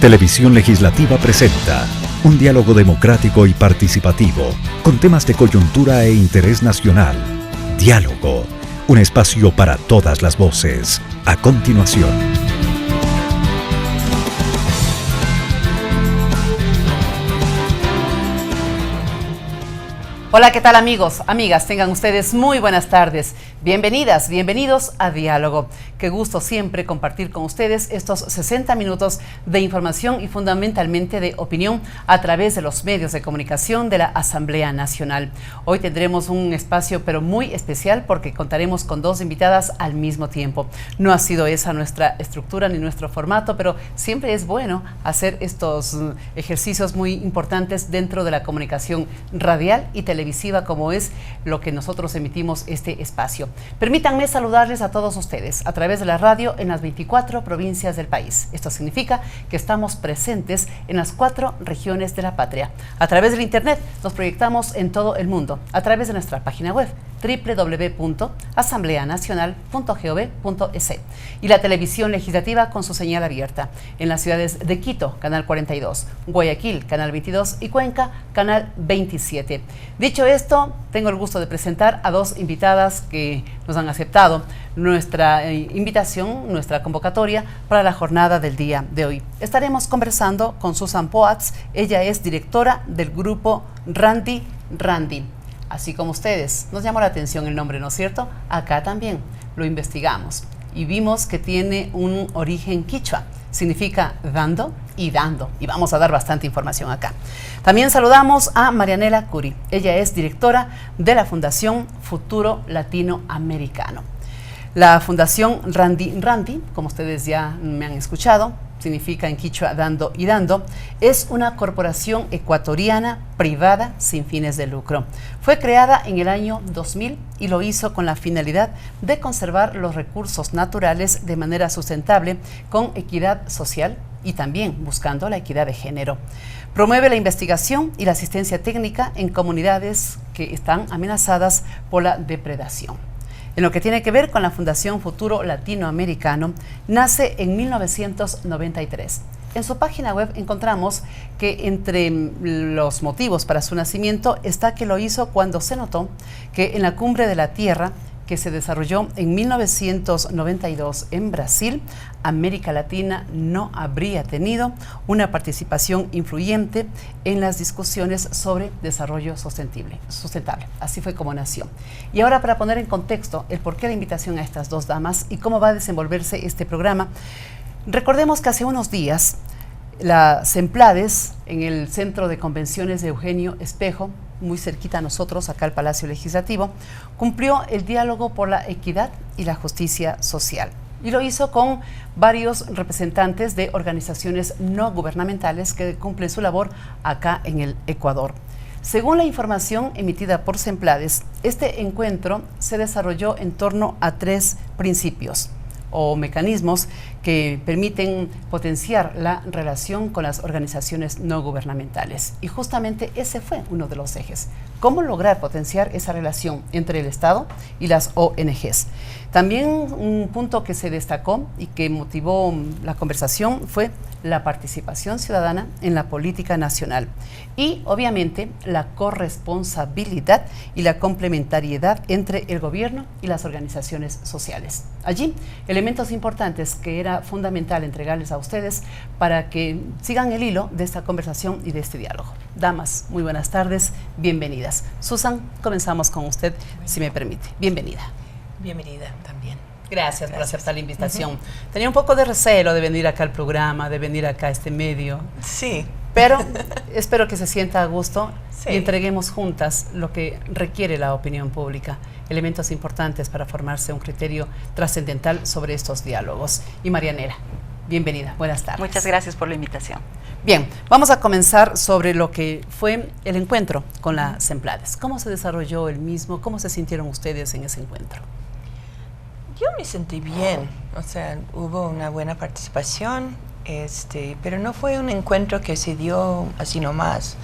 Televisión Legislativa presenta un diálogo democrático y participativo con temas de coyuntura e interés nacional. Diálogo, un espacio para todas las voces. A continuación. Hola, ¿qué tal amigos, amigas? Tengan ustedes muy buenas tardes. Bienvenidas, bienvenidos a Diálogo. Qué gusto siempre compartir con ustedes estos 60 minutos de información y fundamentalmente de opinión a través de los medios de comunicación de la Asamblea Nacional. Hoy tendremos un espacio pero muy especial porque contaremos con dos invitadas al mismo tiempo. No ha sido esa nuestra estructura ni nuestro formato, pero siempre es bueno hacer estos ejercicios muy importantes dentro de la comunicación radial y televisiva, como es lo que nosotros emitimos este espacio. Permítanme saludarles a todos ustedes a través de la radio en las 24 provincias del país. Esto significa que estamos presentes en las 4 regiones de la patria. A través del internet nos proyectamos en todo el mundo, a través de nuestra página web www.asambleanacional.gov.es y la televisión legislativa con su señal abierta en las ciudades de Quito, canal 42, Guayaquil, canal 22 y Cuenca, canal 27. Dicho esto, tengo el gusto de presentar a dos invitadas que nos han aceptado nuestra invitación, nuestra convocatoria para la jornada del día de hoy. Estaremos conversando con Susan Poats. Ella es directora del grupo Randy. Así como ustedes, nos llamó la atención el nombre, ¿no es cierto? Acá también lo investigamos y vimos que tiene un origen quichua. Significa dando, y vamos a dar bastante información acá. También saludamos a Marianela Curi. Ella es directora de la Fundación Futuro Latinoamericano. La Fundación Randy, como ustedes ya me han escuchado, significa en quichua dando y dando, es una corporación ecuatoriana privada sin fines de lucro. Fue creada en el año 2000 y lo hizo con la finalidad de conservar los recursos naturales de manera sustentable con equidad social y también buscando la equidad de género. Promueve la investigación y la asistencia técnica en comunidades que están amenazadas por la depredación. En lo que tiene que ver con la Fundación Futuro Latinoamericano, nace en 1993. En su página web encontramos que entre los motivos para su nacimiento está que lo hizo cuando se notó que en la Cumbre de la Tierra, que se desarrolló en 1992 en Brasil, América Latina no habría tenido una participación influyente en las discusiones sobre desarrollo sustentable. Así fue como nació. Y ahora, para poner en contexto el porqué de la invitación a estas dos damas y cómo va a desenvolverse este programa, recordemos que hace unos días la Semplades, en el Centro de Convenciones de Eugenio Espejo, muy cerquita a nosotros, acá al Palacio Legislativo, cumplió el diálogo por la equidad y la justicia social. Y lo hizo con varios representantes de organizaciones no gubernamentales que cumplen su labor acá en el Ecuador. Según la información emitida por Semplades, este encuentro se desarrolló en torno a 3 principios o mecanismos que permiten potenciar la relación con las organizaciones no gubernamentales. Y justamente ese fue uno de los ejes. ¿Cómo lograr potenciar esa relación entre el Estado y las ONGs? También un punto que se destacó y que motivó la conversación fue la participación ciudadana en la política nacional y, obviamente, la corresponsabilidad y la complementariedad entre el gobierno y las organizaciones sociales. Allí, elementos importantes que era fundamental entregarles a ustedes para que sigan el hilo de esta conversación y de este diálogo. Damas, muy buenas tardes, bienvenidas. Susan, comenzamos con usted, si me permite. Bienvenida. Bienvenida también. Gracias por aceptar la invitación. Tenía un poco de recelo de venir acá al programa, de venir acá a este medio. Sí. Pero espero que se sienta a gusto sí. Y entreguemos juntas lo que requiere la opinión pública, elementos importantes para formarse un criterio trascendental sobre estos diálogos. Y Marianela, bienvenida, buenas tardes. Muchas gracias por la invitación. Bien, vamos a comenzar sobre lo que fue el encuentro con la Semplades. ¿Cómo se desarrolló el mismo? ¿Cómo se sintieron ustedes en ese encuentro? Yo me sentí bien, o sea, hubo una buena participación, pero no fue un encuentro que se dio así nomás.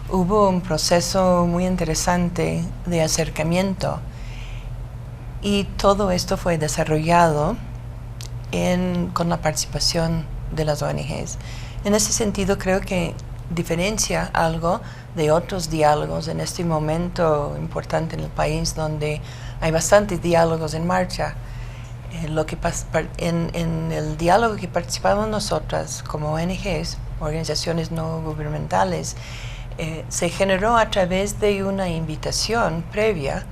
Hubo un proceso muy interesante de acercamiento y todo esto fue desarrollado con la participación de las ONGs. En ese sentido, creo que diferencia algo de otros diálogos en este momento importante en el país, donde hay bastantes diálogos en marcha. En el diálogo que participamos nosotras como ONGs, organizaciones no gubernamentales, se generó a través de una invitación previa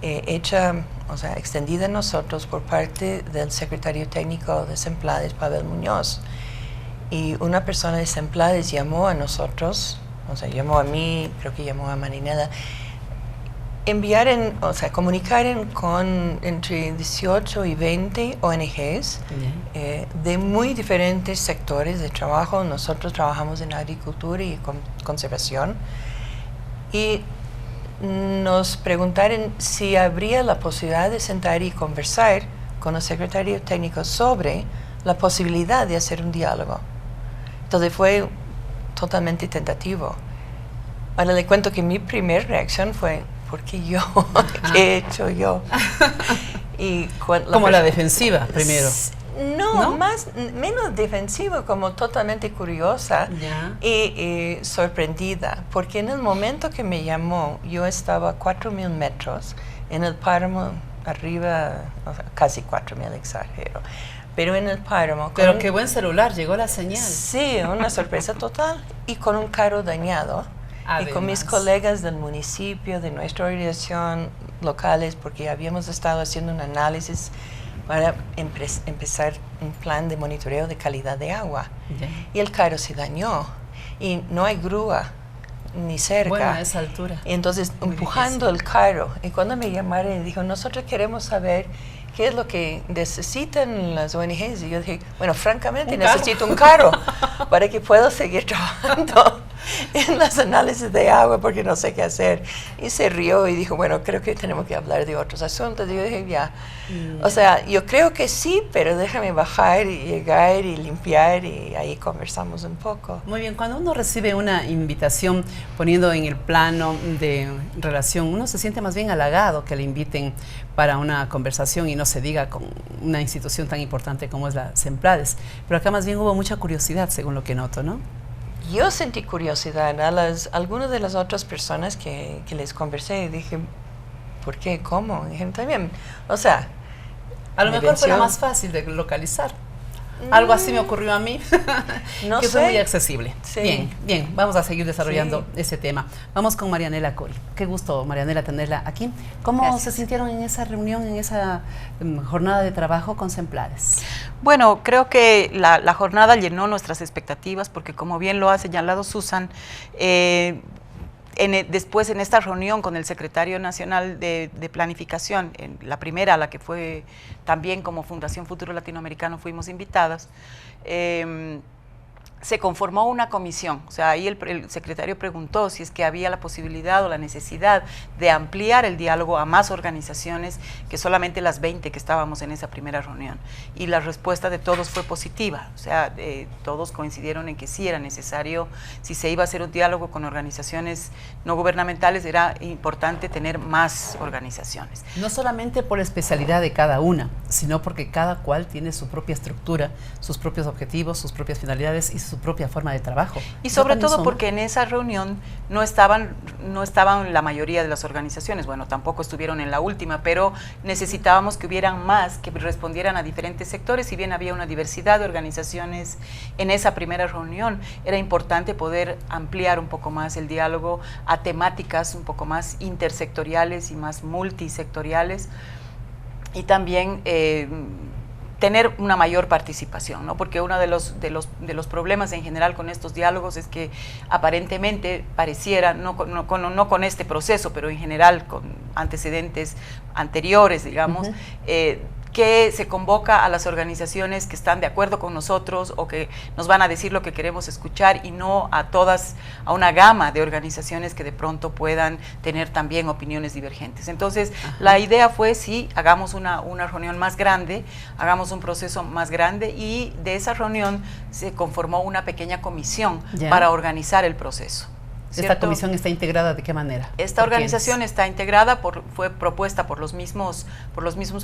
hecha, o sea, extendida a nosotros por parte del secretario técnico de Semplades, Pavel Muñoz. Y una persona de Semplades llamó a nosotros, o sea, llamó a mí, creo que llamó a Marinela, comunicar con entre 18 y 20 ONGs de muy diferentes sectores de trabajo. Nosotros trabajamos en agricultura y conservación, y nos preguntaron si habría la posibilidad de sentar y conversar con el secretario técnico sobre la posibilidad de hacer un diálogo. Entonces fue totalmente tentativo. Ahora le cuento que mi primera reacción fue, ¿por qué yo? ¿Qué he hecho yo? Y como la defensiva primero. No, menos defensiva, como totalmente curiosa y sorprendida, porque en el momento que me llamó, yo estaba a 4.000 metros en el páramo, arriba, o sea, casi 4.000, exagero, pero en el páramo. Pero qué buen celular, llegó la señal. Sí, una sorpresa total, y con un carro dañado. Además. Y con mis colegas del municipio, de nuestra organización locales, porque habíamos estado haciendo un análisis para empezar un plan de monitoreo de calidad de agua. Y el carro se dañó y no hay grúa ni cerca. Bueno, a esa altura. Y entonces empujando el carro, y cuando me llamaron y dijo, nosotros queremos saber qué es lo que necesitan las ONGs. Y yo dije, bueno, francamente necesito un carro para que pueda seguir trabajando en los análisis de agua, porque no sé qué hacer. Y se rió y dijo, bueno, creo que tenemos que hablar de otros asuntos. Y yo dije, ya. O sea, yo creo que sí, pero déjame bajar y llegar y limpiar, y ahí conversamos un poco. Muy bien, cuando uno recibe una invitación poniendo en el plano de relación, uno se siente más bien halagado que le inviten para una conversación, y no se diga con una institución tan importante como es la Semplades. Pero acá más bien hubo mucha curiosidad, según lo que noto, ¿no? Yo sentí curiosidad. Algunas de las otras personas que les conversé, dije, ¿por qué? ¿Cómo? Dije, también, o sea... A lo mejor fue la más fácil de localizar. Algo así me ocurrió a mí, no que sé. fue muy accesible. Sí. Bien, vamos a seguir desarrollando ese tema. Vamos con Marianela Cori. Qué gusto, Marianela, tenerla aquí. ¿Cómo se sintieron en esa reunión, en esa jornada de trabajo con Semplades? Bueno, creo que la jornada llenó nuestras expectativas, porque como bien lo ha señalado Susan, después en esta reunión con el secretario nacional de planificación, en la primera a la que fue también como Fundación Futuro Latinoamericano fuimos invitadas, se conformó una comisión. O sea, ahí el secretario preguntó si es que había la posibilidad o la necesidad de ampliar el diálogo a más organizaciones que solamente las 20 que estábamos en esa primera reunión. Y la respuesta de todos fue positiva. O sea, todos coincidieron en que sí era necesario, si se iba a hacer un diálogo con organizaciones no gubernamentales, era importante tener más organizaciones. No solamente por la especialidad de cada una, sino porque cada cual tiene su propia estructura, sus propios objetivos, sus propias finalidades y su propia forma de trabajo. Y sobre todo porque en esa reunión no estaban la mayoría de las organizaciones, bueno, tampoco estuvieron en la última, pero necesitábamos que hubieran más, que respondieran a diferentes sectores. Si bien había una diversidad de organizaciones en esa primera reunión, era importante poder ampliar un poco más el diálogo a temáticas un poco más intersectoriales y más multisectoriales, y también tener una mayor participación, ¿no? Porque uno de los problemas en general con estos diálogos es que aparentemente pareciera, no con este proceso, pero en general con antecedentes anteriores, digamos, que se convoca a las organizaciones que están de acuerdo con nosotros o que nos van a decir lo que queremos escuchar, y no a una gama de organizaciones que de pronto puedan tener también opiniones divergentes. Entonces, la idea fue, sí, hagamos una reunión más grande, hagamos un proceso más grande, y de esa reunión se conformó una pequeña comisión para organizar el proceso. ¿Esta comisión está integrada de qué manera? Esta organización está integrada, fue propuesta por los mismos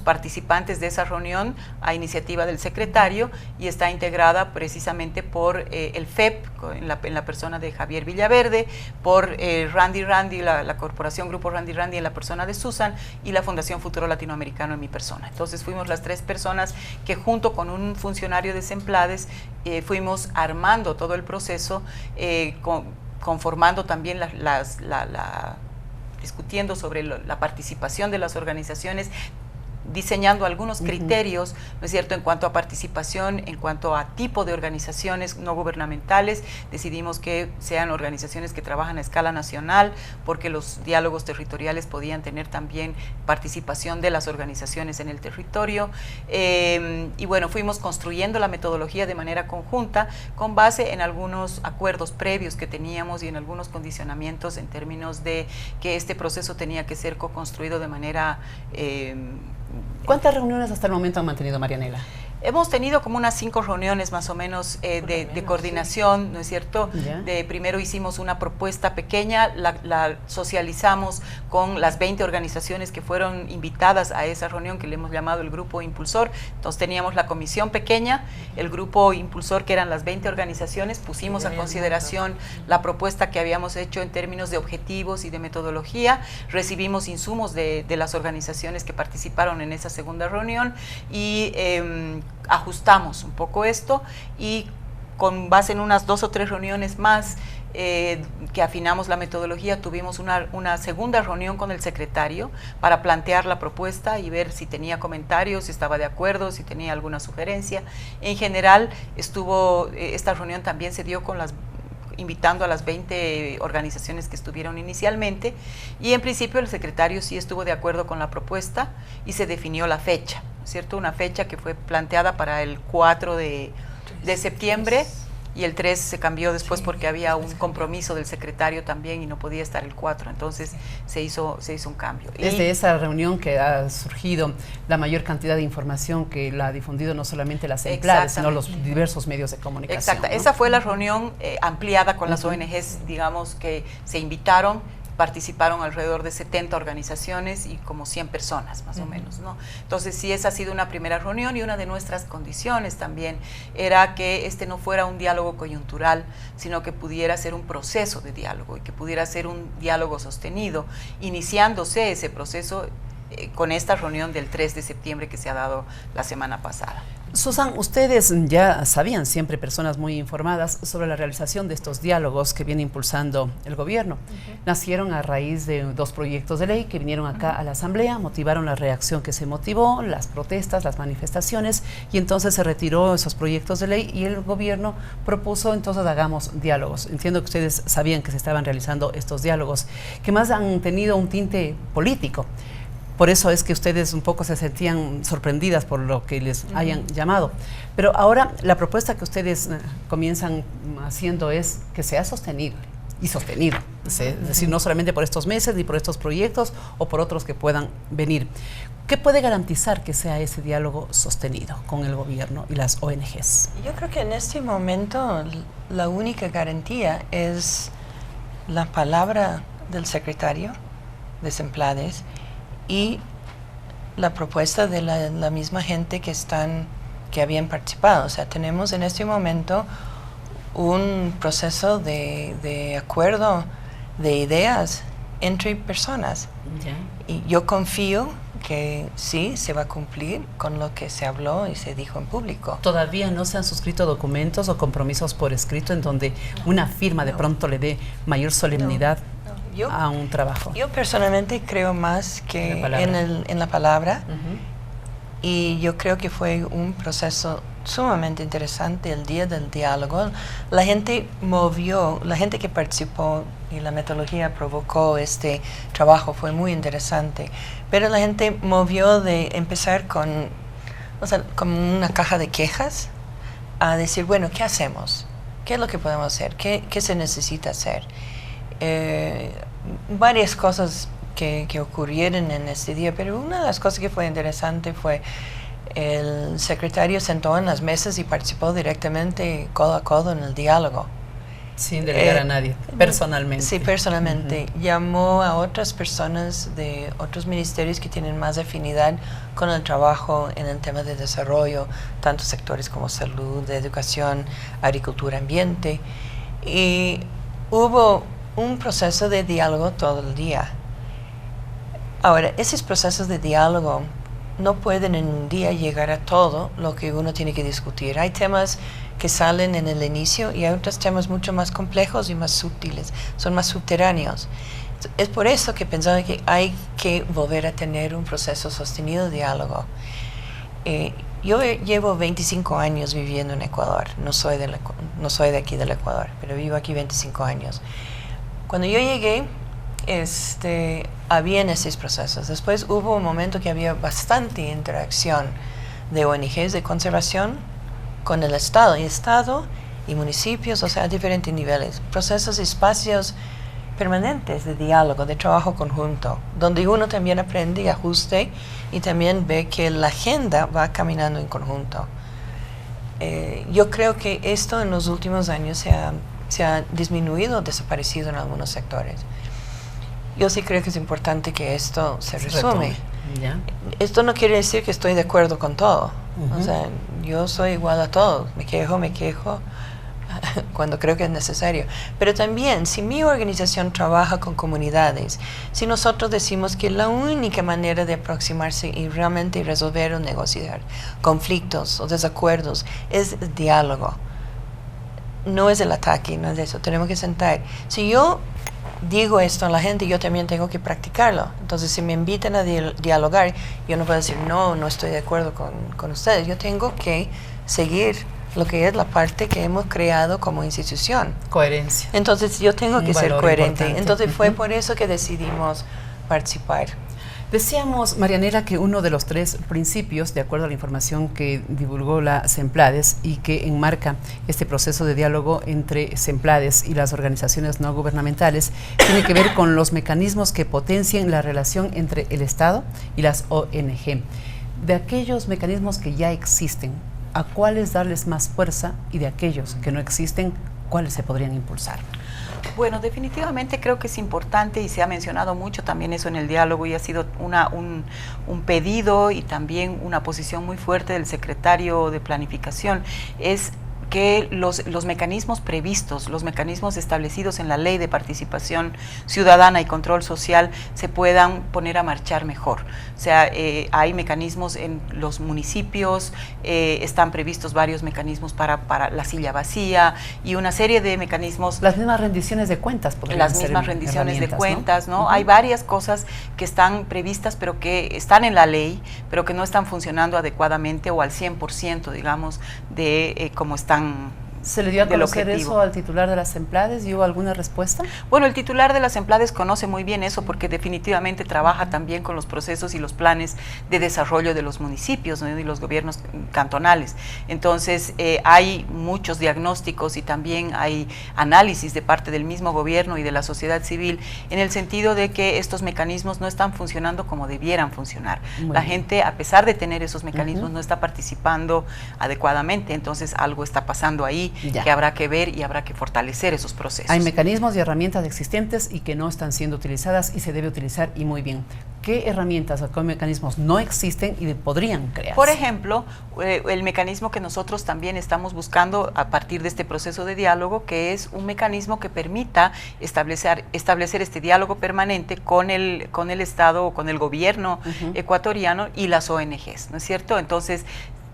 participantes de esa reunión a iniciativa del secretario, y está integrada precisamente por el FEP, en la persona de Javier Villaverde, por Randy, la corporación Grupo Randy en la persona de Susan, y la Fundación Futuro Latinoamericano en mi persona. Entonces fuimos las 3 personas que, junto con un funcionario de Semplades, fuimos armando todo el proceso, conformando también discutiendo sobre la participación de las organizaciones, diseñando algunos criterios, ¿no es cierto?, en cuanto a participación, en cuanto a tipo de organizaciones no gubernamentales. Decidimos que sean organizaciones que trabajan a escala nacional, porque los diálogos territoriales podían tener también participación de las organizaciones en el territorio. Y bueno, fuimos construyendo la metodología de manera conjunta, con base en algunos acuerdos previos que teníamos y en algunos condicionamientos en términos de que este proceso tenía que ser co-construido de manera... ¿Cuántas reuniones hasta el momento han mantenido, Marianela? Hemos tenido como unas 5 reuniones más o menos de coordinación, sí, ¿no es cierto? Primero hicimos una propuesta pequeña, la socializamos con las 20 organizaciones que fueron invitadas a esa reunión, que le hemos llamado el Grupo Impulsor. Entonces teníamos la comisión pequeña, el Grupo Impulsor, que eran las 20 organizaciones, pusimos a consideración la propuesta que habíamos hecho en términos de objetivos y de metodología, recibimos insumos de las organizaciones que participaron en esa segunda reunión, y ajustamos un poco esto, y con base en unas 2 o 3 reuniones más que afinamos la metodología, tuvimos una segunda reunión con el secretario para plantear la propuesta y ver si tenía comentarios, si estaba de acuerdo, si tenía alguna sugerencia. En general, esta reunión también se dio invitando a las 20 organizaciones que estuvieron inicialmente, y en principio el secretario sí estuvo de acuerdo con la propuesta y se definió la fecha, ¿cierto? Una fecha que fue planteada para el 4 de septiembre, y el 3 se cambió después porque había un compromiso del secretario también y no podía estar el 4, entonces se hizo un cambio. Desde esa reunión que ha surgido la mayor cantidad de información que la ha difundido no solamente la Semplades, sino los diversos medios de comunicación. Exacto, ¿no? Esa fue la reunión ampliada con las ONGs, digamos, que se invitaron. Participaron alrededor de 70 organizaciones y como 100 personas más o menos, ¿no? Entonces sí, esa ha sido una primera reunión, y una de nuestras condiciones también era que este no fuera un diálogo coyuntural, sino que pudiera ser un proceso de diálogo y que pudiera ser un diálogo sostenido, iniciándose ese proceso con esta reunión del 3 de septiembre que se ha dado la semana pasada. Susan, ustedes ya sabían, siempre personas muy informadas, sobre la realización de estos diálogos que viene impulsando el gobierno. Nacieron a raíz de 2 proyectos de ley que vinieron acá a la Asamblea, motivaron la reacción que se motivó, las protestas, las manifestaciones, y entonces se retiró esos proyectos de ley y el gobierno propuso, entonces hagamos diálogos. Entiendo que ustedes sabían que se estaban realizando estos diálogos, que más han tenido un tinte político. Por eso es que ustedes un poco se sentían sorprendidas por lo que les hayan llamado. Pero ahora la propuesta que ustedes comienzan haciendo es que sea sostenible y sostenido. Es decir, no solamente por estos meses ni por estos proyectos o por otros que puedan venir. ¿Qué puede garantizar que sea ese diálogo sostenido con el gobierno y las ONGs? Yo creo que en este momento la única garantía es la palabra del secretario de Semplades y la propuesta de la misma gente que habían participado. O sea, tenemos en este momento un proceso de acuerdo de ideas entre personas. Y yo confío que sí se va a cumplir con lo que se habló y se dijo en público. ¿Todavía no se han suscrito documentos o compromisos por escrito en donde una firma de pronto le dé mayor solemnidad a un trabajo? Yo personalmente creo más que en la palabra. Y yo creo que fue un proceso sumamente interesante el día del diálogo. La gente la gente que participó y la metodología provocó este trabajo fue muy interesante. Pero la gente movió de empezar con una caja de quejas a decir, bueno, ¿qué hacemos? ¿Qué es lo que podemos hacer? ¿Qué se necesita hacer? Varias cosas que ocurrieron en este día, pero una de las cosas que fue interesante fue el secretario sentó en las mesas y participó directamente codo a codo en el diálogo. Sin delegar a nadie, personalmente. Sí, personalmente. Llamó a otras personas de otros ministerios que tienen más afinidad con el trabajo en el tema de desarrollo, tanto sectores como salud, educación, agricultura, ambiente. Y hubo un proceso de diálogo todo el día. Ahora, esos procesos de diálogo no pueden en un día llegar a todo lo que uno tiene que discutir. Hay temas que salen en el inicio y hay otros temas mucho más complejos y más sutiles, son más subterráneos. Es por eso que pensaba que hay que volver a tener un proceso sostenido de diálogo. Yo llevo 25 años viviendo en Ecuador, no soy de aquí del Ecuador, pero vivo aquí 25 años. Cuando yo llegué, habían esos procesos. Después hubo un momento que había bastante interacción de ONGs de conservación con el Estado y municipios, o sea, a diferentes niveles. Procesos y espacios permanentes de diálogo, de trabajo conjunto, donde uno también aprende y ajuste y también ve que la agenda va caminando en conjunto. Yo creo que esto en los últimos años se ha disminuido, desaparecido en algunos sectores. Yo sí creo que es importante que esto se resume. Esto no quiere decir que estoy de acuerdo con todo. O sea, yo soy igual a todos. Me quejo cuando creo que es necesario. Pero también, si mi organización trabaja con comunidades, si nosotros decimos que la única manera de aproximarse y realmente resolver o negociar conflictos o desacuerdos es el diálogo, no es el ataque, no es eso. Tenemos que sentar. Si yo digo esto a la gente, yo también tengo que practicarlo. Entonces, si me invitan a dialogar, yo no puedo decir, no estoy de acuerdo con ustedes. Yo tengo que seguir lo que es la parte que hemos creado como institución. Coherencia. Entonces, yo tengo que ser coherente. Importante. Entonces, fue por eso que decidimos participar. Decíamos, Marianela, que uno de los 3 principios, de acuerdo a la información que divulgó la CEMPLADES y que enmarca este proceso de diálogo entre CEMPLADES y las organizaciones no gubernamentales, tiene que ver con los mecanismos que potencien la relación entre el Estado y las ONG. De aquellos mecanismos que ya existen, ¿a cuáles darles más fuerza? Y de aquellos que no existen, ¿cuáles se podrían impulsar? Bueno, definitivamente creo que es importante y se ha mencionado mucho también eso en el diálogo y ha sido un pedido y también una posición muy fuerte del secretario de Planificación, es que los mecanismos previstos, los mecanismos establecidos en la Ley de Participación Ciudadana y Control Social se puedan poner a marchar mejor. O sea, hay mecanismos en los municipios, están previstos varios mecanismos para la silla vacía y una serie de mecanismos. Las mismas rendiciones de cuentas podrían ser. Las mismas rendiciones de cuentas, ¿no? Uh-huh. Hay varias cosas que están previstas, pero que están en la ley, pero que no están funcionando adecuadamente o al 100%, digamos, de cómo están. ¿Se le dio a conocer eso al titular de las CEMPLADES y hubo alguna respuesta? Bueno, el titular de las CEMPLADES conoce muy bien eso porque definitivamente trabaja también con los procesos y los planes de desarrollo de los municipios, ¿no? Y los gobiernos cantonales. Entonces, hay muchos diagnósticos y también hay análisis de parte del mismo gobierno y de la sociedad civil en el sentido de que estos mecanismos no están funcionando como debieran funcionar. La gente, a pesar de tener esos mecanismos, no está participando adecuadamente, entonces algo está pasando ahí que habrá que ver y habrá que fortalecer esos procesos. Hay mecanismos y herramientas existentes y que no están siendo utilizadas y se debe utilizar y muy bien. ¿Qué herramientas o qué mecanismos no existen y podrían crearse? Por ejemplo, el mecanismo que nosotros también estamos buscando a partir de este proceso de diálogo, que es un mecanismo que permita establecer este diálogo permanente con el Estado o con el gobierno ecuatoriano y las ONGs, ¿no es cierto? Entonces,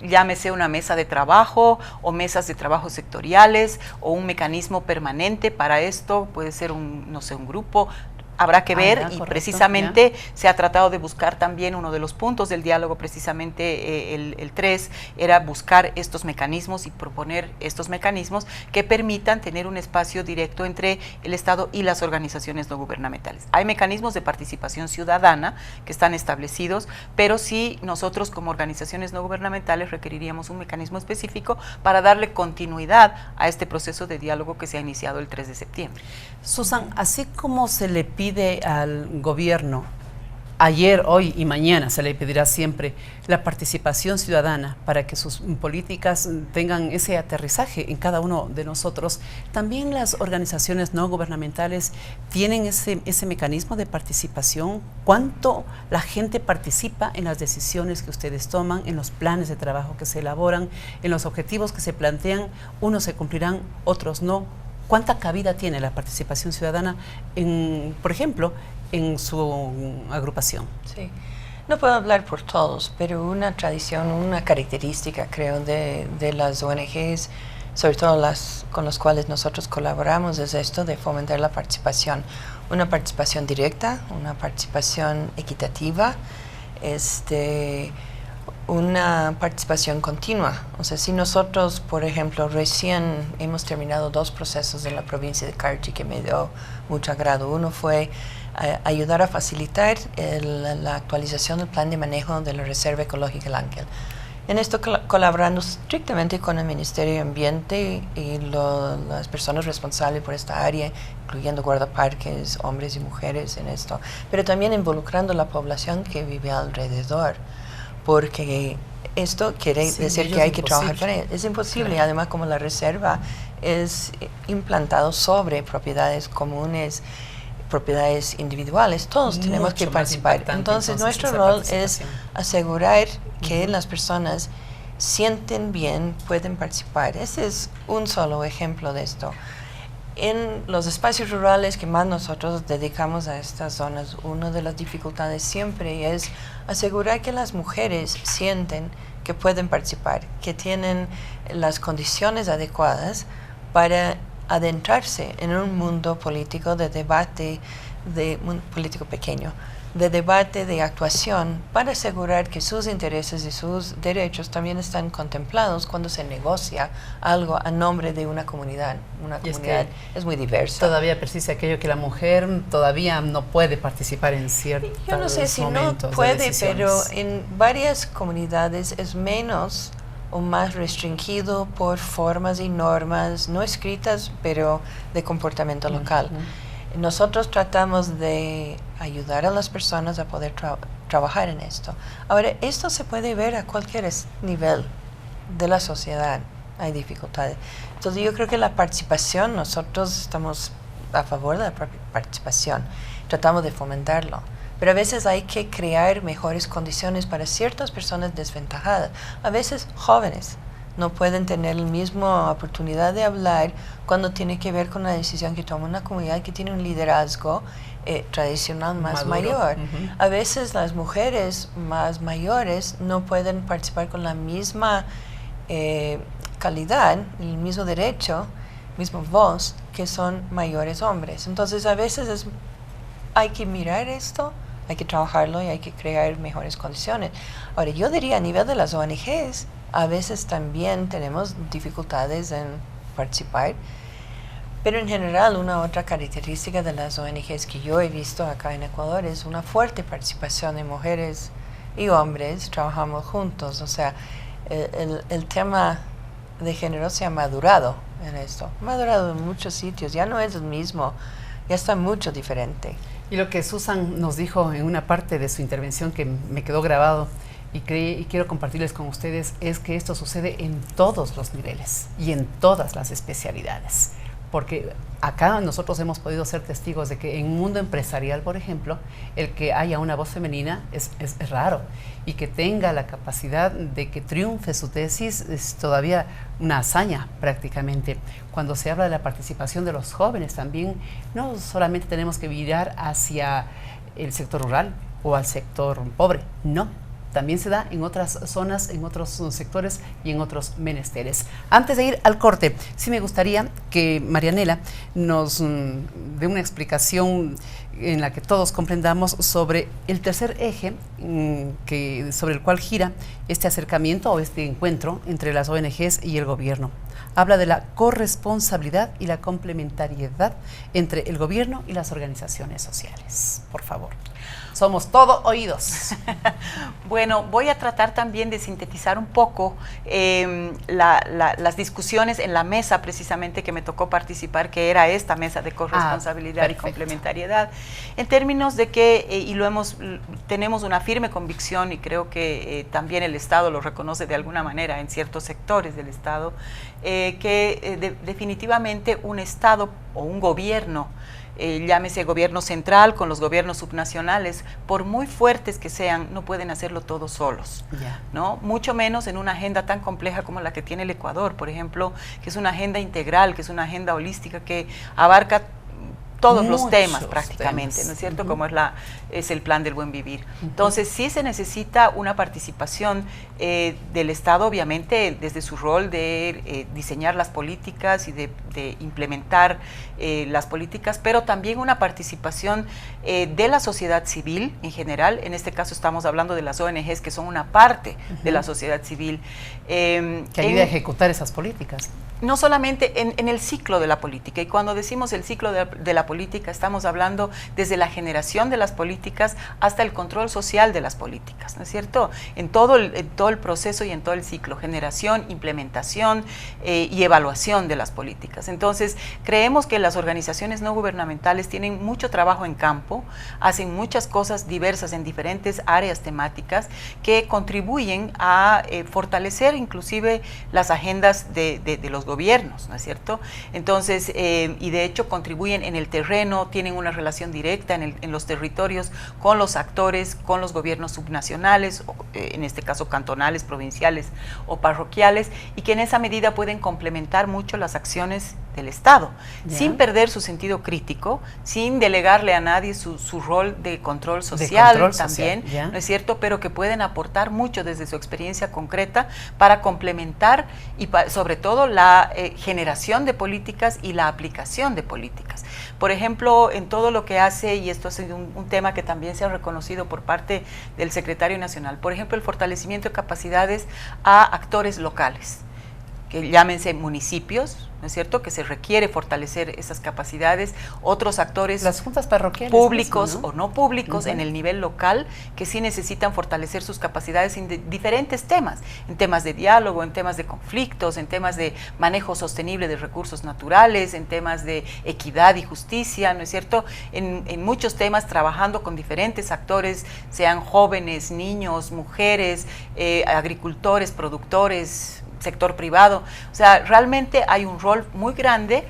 llámese una mesa de trabajo o mesas de trabajo sectoriales o un mecanismo permanente para esto, puede ser un grupo. Habrá que ver y precisamente se ha tratado de buscar también uno de los puntos del diálogo, precisamente el 3, era buscar estos mecanismos y proponer estos mecanismos que permitan tener un espacio directo entre el Estado y las organizaciones no gubernamentales. Hay mecanismos de participación ciudadana que están establecidos, pero sí nosotros como organizaciones no gubernamentales requeriríamos un mecanismo específico para darle continuidad a este proceso de diálogo que se ha iniciado el 3 de septiembre. Susan, así como se le pide al gobierno ayer, hoy y mañana se le pedirá siempre la participación ciudadana para que sus políticas tengan ese aterrizaje en cada uno de nosotros. También las organizaciones no gubernamentales tienen ese mecanismo de participación. ¿Cuánto la gente participa en las decisiones que ustedes toman, en los planes de trabajo que se elaboran, en los objetivos que se plantean? Unos se cumplirán, otros no. ¿Cuánta cabida tiene la participación ciudadana, por ejemplo, en su agrupación? Sí, no puedo hablar por todos, pero una tradición, una característica, creo, de las ONGs, sobre todo las con las cuales nosotros colaboramos, es esto de fomentar la participación. Una participación directa, una participación equitativa, una participación continua. O sea, si nosotros, por ejemplo, recién hemos terminado 2 procesos en la provincia de Carchi que me dio mucho agrado. Uno fue ayudar a facilitar la actualización del plan de manejo de la Reserva Ecológica El Ángel. En esto colaborando estrictamente con el Ministerio de Ambiente y las personas responsables por esta área, incluyendo guardaparques, hombres y mujeres en esto, pero también involucrando la población que vive alrededor, porque esto quiere decir que hay que trabajar con él. Es imposible, claro. Además, como la reserva es implantado sobre propiedades comunes, propiedades individuales, todos tenemos que participar. Entonces nuestro rol es asegurar que las personas sienten bien, pueden participar. Ese es un solo ejemplo de esto. En los espacios rurales que más nosotros dedicamos a estas zonas, una de las dificultades siempre es asegurar que las mujeres sienten que pueden participar, que tienen las condiciones adecuadas para adentrarse en un mundo político de debate, un político pequeño, de debate, de actuación, para asegurar que sus intereses y sus derechos también están contemplados cuando se negocia algo a nombre de una comunidad. Una comunidad es muy diversa. Todavía persiste aquello que la mujer todavía no puede participar en ciertos momentos. Yo no sé si no puede, pero en varias comunidades es menos o más restringido por formas y normas no escritas, pero de comportamiento local. Nosotros tratamos de ayudar a las personas a poder trabajar en esto. Ahora, esto se puede ver a cualquier nivel de la sociedad. Hay dificultades. Entonces, yo creo que la participación, nosotros estamos a favor de la participación. Tratamos de fomentarlo. Pero a veces hay que crear mejores condiciones para ciertas personas desventajadas. A veces jóvenes no pueden tener la misma oportunidad de hablar cuando tiene que ver con una decisión que toma una comunidad que tiene un liderazgo tradicional más mayor. A veces las mujeres más mayores no pueden participar con la misma calidad, el mismo derecho, misma voz que son mayores hombres. Entonces a veces hay que mirar esto, hay que trabajarlo y hay que crear mejores condiciones. Ahora, yo diría a nivel de las ONGs, a veces también tenemos dificultades en participar, pero en general una otra característica de las ONGs que yo he visto acá en Ecuador es una fuerte participación de mujeres y hombres, trabajamos juntos. O sea, el tema de género se ha madurado en esto, madurado en muchos sitios, ya no es el mismo, ya está mucho diferente. Y lo que Susan nos dijo en una parte de su intervención que me quedó grabado y quiero compartirles con ustedes es que esto sucede en todos los niveles y en todas las especialidades. Porque acá nosotros hemos podido ser testigos de que en un mundo empresarial, por ejemplo, el que haya una voz femenina es raro, y que tenga la capacidad de que triunfe su tesis es todavía una hazaña prácticamente. Cuando se habla de la participación de los jóvenes también, no solamente tenemos que mirar hacia el sector rural o al sector pobre, no. También se da en otras zonas, en otros sectores y en otros menesteres. Antes de ir al corte, sí me gustaría que Marianela nos dé una explicación en la que todos comprendamos sobre el tercer eje sobre el cual gira este acercamiento o este encuentro entre las ONGs y el gobierno. Habla de la corresponsabilidad y la complementariedad entre el gobierno y las organizaciones sociales. Por favor. Somos todo oídos. Bueno, voy a tratar también de sintetizar un poco las discusiones en la mesa precisamente que me tocó participar, que era esta mesa de corresponsabilidad y complementariedad. en términos de que, tenemos una firme convicción, y creo que también el Estado lo reconoce de alguna manera en ciertos sectores del Estado, definitivamente un Estado o un gobierno, llámese gobierno central con los gobiernos subnacionales, por muy fuertes que sean, no pueden hacerlo todos solos, ¿no? Mucho menos en una agenda tan compleja como la que tiene el Ecuador, por ejemplo, que es una agenda integral, que es una agenda holística que abarca todos los temas prácticamente, ¿no es cierto? Como es el plan del buen vivir. Entonces, sí se necesita una participación del Estado, obviamente, desde su rol de diseñar las políticas y de implementar las políticas, pero también una participación de la sociedad civil en general. En este caso estamos hablando de las ONGs, que son una parte de la sociedad civil. Que ayude a ejecutar esas políticas. No solamente en el ciclo de la política, y cuando decimos el ciclo de la política, estamos hablando desde la generación de las políticas hasta el control social de las políticas, ¿no es cierto? En todo el proceso y en todo el ciclo, generación, implementación y evaluación de las políticas. Entonces, creemos que las organizaciones no gubernamentales tienen mucho trabajo en campo, hacen muchas cosas diversas en diferentes áreas temáticas que contribuyen a fortalecer inclusive las agendas de los gobiernos, ¿no es cierto? Entonces, y de hecho contribuyen en el terreno, tienen una relación directa en los territorios con los actores, con los gobiernos subnacionales, en este caso cantonales, provinciales o parroquiales, y que en esa medida pueden complementar mucho las acciones del Estado, sin perder su sentido crítico, sin delegarle a nadie su rol de control social también, ¿no es cierto? Pero que pueden aportar mucho desde su experiencia concreta para complementar y sobre todo la generación de políticas y la aplicación de políticas. Por ejemplo, en todo lo que hace, y esto es un tema que también se ha reconocido por parte del Secretario Nacional, por ejemplo, el fortalecimiento de capacidades a actores locales, que llámense municipios, ¿no es cierto?, que se requiere fortalecer esas capacidades, otros actores, las juntas parroquiales públicos o no públicos en el nivel local, que sí necesitan fortalecer sus capacidades en diferentes temas, en temas de diálogo, en temas de conflictos, en temas de manejo sostenible de recursos naturales, en temas de equidad y justicia, ¿no es cierto?, en muchos temas, trabajando con diferentes actores, sean jóvenes, niños, mujeres, agricultores, productores, sector privado. O sea, realmente hay un rol muy grande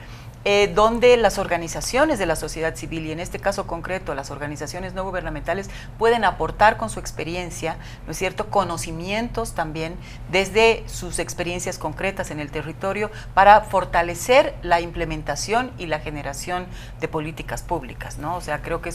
donde las organizaciones de la sociedad civil, y en este caso concreto las organizaciones no gubernamentales, pueden aportar con su experiencia, ¿no es cierto?, conocimientos también desde sus experiencias concretas en el territorio para fortalecer la implementación y la generación de políticas públicas, ¿no? O sea, creo que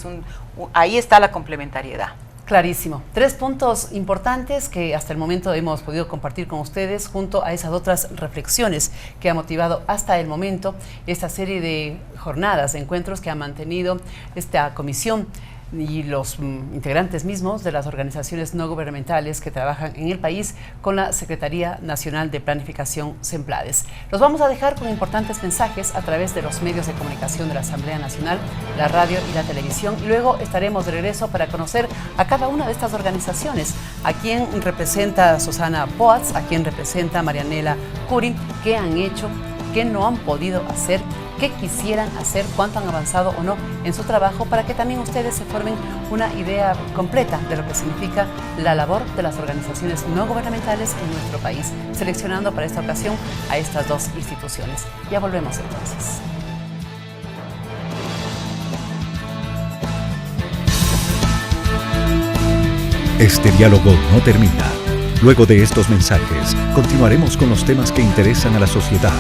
ahí está la complementariedad. Clarísimo. 3 puntos importantes que hasta el momento hemos podido compartir con ustedes, junto a esas otras reflexiones que ha motivado hasta el momento esta serie de jornadas, de encuentros que ha mantenido esta comisión y los integrantes mismos de las organizaciones no gubernamentales que trabajan en el país con la Secretaría Nacional de Planificación, SEMPLADES. Los vamos a dejar con importantes mensajes a través de los medios de comunicación de la Asamblea Nacional, la radio y la televisión, y luego estaremos de regreso para conocer a cada una de estas organizaciones, a quien representa Susana Poatz, a quien representa Marianela Curi, qué han hecho, qué no han podido hacer, qué quisieran hacer, cuánto han avanzado o no en su trabajo, para que también ustedes se formen una idea completa de lo que significa la labor de las organizaciones no gubernamentales en nuestro país, seleccionando para esta ocasión a estas 2 instituciones. Ya volvemos entonces. Este diálogo no termina. Luego de estos mensajes, continuaremos con los temas que interesan a la sociedad.